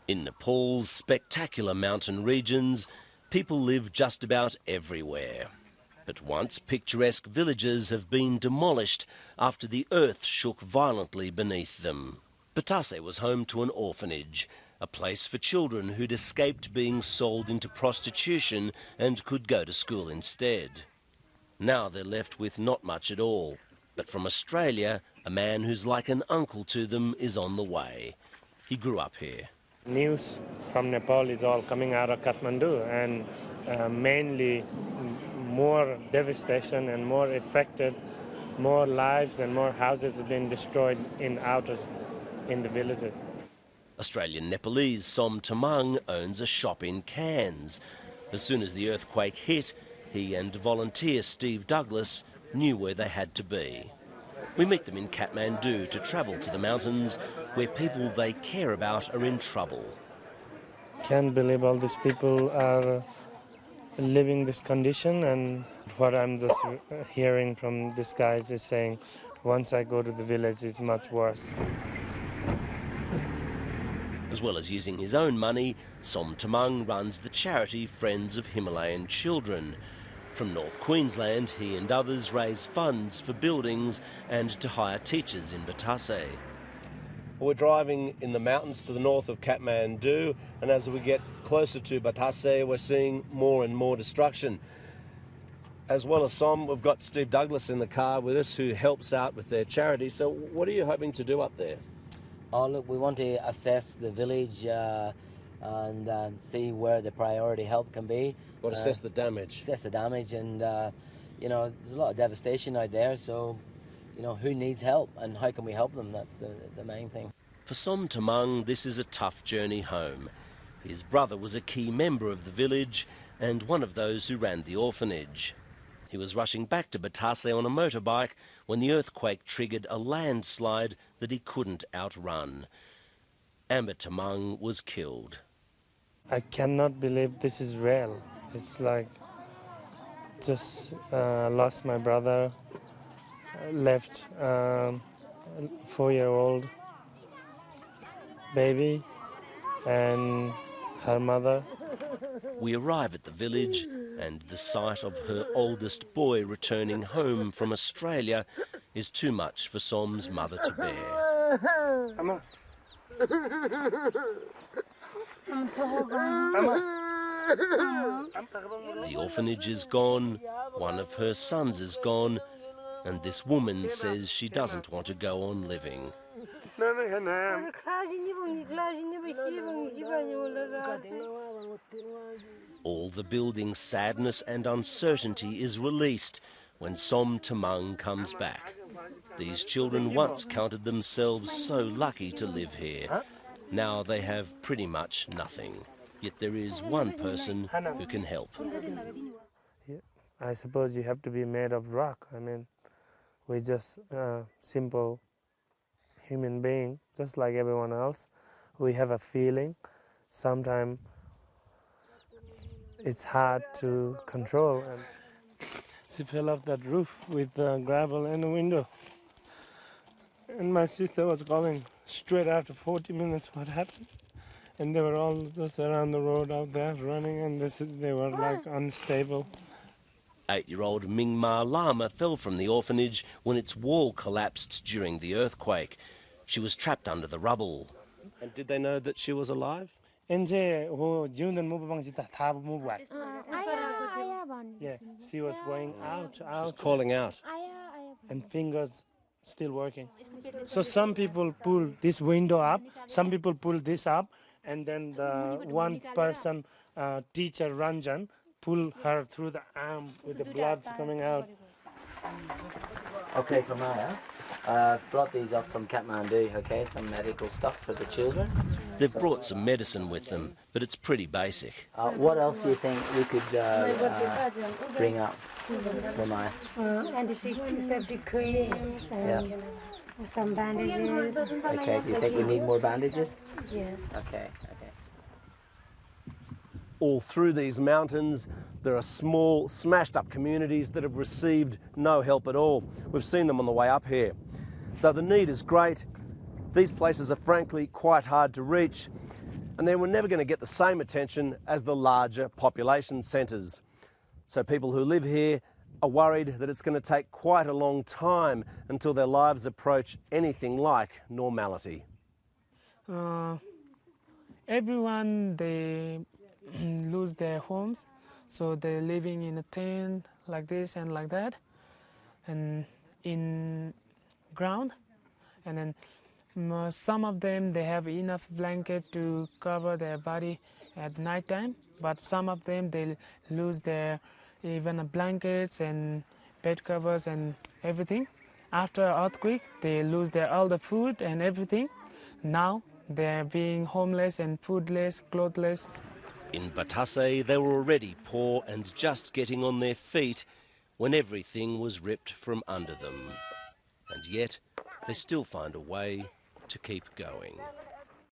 In Nepal's spectacular mountain regions, people live just about everywhere. But once picturesque villages have been demolished after the earth shook violently beneath them. Batase was home to an orphanage, a place for children who'd escaped being sold into prostitution and could go to school instead. Now they're left with not much at all. But from Australia, a man who's like an uncle to them is on the way. He grew up here. News from Nepal is all coming out of Kathmandu, and mainly more devastation and more affected, more lives and more houses have been destroyed in the villages. Australian Nepalese Som Tamang owns a shop in Cairns. As soon as the earthquake hit, he and volunteer Steve Douglas knew where they had to be. We meet them in Kathmandu to travel to the mountains where people they care about are in trouble. Can't believe all these people are living this condition, and what I'm just hearing from these guys is saying, once I go to the village, it's much worse. As well as using his own money, Som Tamang runs the charity Friends of Himalayan Children. From North Queensland, he and others raise funds for buildings and to hire teachers in Batase. We're driving in the mountains to the north of Kathmandu, and as we get closer to Batase, we're seeing more and more destruction. As well as Som, we've got Steve Douglas in the car with us, who helps out with their charity. So what are you hoping to do up there? Oh, look, we want to assess the village and see where the priority help can be. Or assess the damage. Assess the damage, and you know, there's a lot of devastation out there, so you know, who needs help and how can we help them? That's the main thing. For Som Tamang, this is a tough journey home. His brother was a key member of the village and one of those who ran the orphanage. He was rushing back to Batase on a motorbike when the earthquake triggered a landslide that he couldn't outrun. Amber Tamang was killed. I cannot believe this is real. It's like just lost my brother, left 4-year-old baby and her mother. We arrive at the village and the sight of her oldest boy returning home from Australia is too much for Som's mother to bear. The orphanage is gone, one of her sons is gone, and this woman says she doesn't want to go on living. All the building sadness and uncertainty is released when Som Tamang comes back. These children once counted themselves so lucky to live here. Now they have pretty much nothing. Yet there is one person who can help. I suppose you have to be made of rock. I mean, we're just simple human being, just like everyone else. We have a feeling. Sometimes it's hard to control. And she fell off that roof with gravel and a window. And my sister was calling straight after 40 minutes what happened. And they were all just around the road out there running, and they were like unstable. 8-year-old Mingma Lama fell from the orphanage when its wall collapsed during the earthquake. She was trapped under the rubble. And did they know that she was alive? Yeah, she was going out. She was calling out. And fingers still working. So some people pull this window up, some people pull this up, and then the one person, teacher Ranjan, pull her through the arm with the blood coming out. Okay, Kamaya, brought these up from Kathmandu, okay, some medical stuff for the children. They've brought some medicine with them, but it's pretty basic. What else do you think we could bring up, Kamaya? Antiseptic creams and some bandages. Okay, do you think we need more bandages? Yeah. Okay. All through these mountains, there are small, smashed-up communities that have received no help at all. We've seen them on the way up here. Though the need is great, these places are frankly quite hard to reach. and they were never going to get the same attention as the larger population centres. So people who live here are worried that it's going to take quite a long time until their lives approach anything like normality. Everyone, they lose their homes, so they're living in a tent like this and like that, and in ground. And then some of them, they have enough blanket to cover their body at night time, but some of them, they lose their even blankets and bed covers and everything. After earthquake, they lose all the food and everything. Now they're being homeless and foodless, clothless. In Batase, they were already poor and just getting on their feet when everything was ripped from under them. And yet, they still find a way to keep going.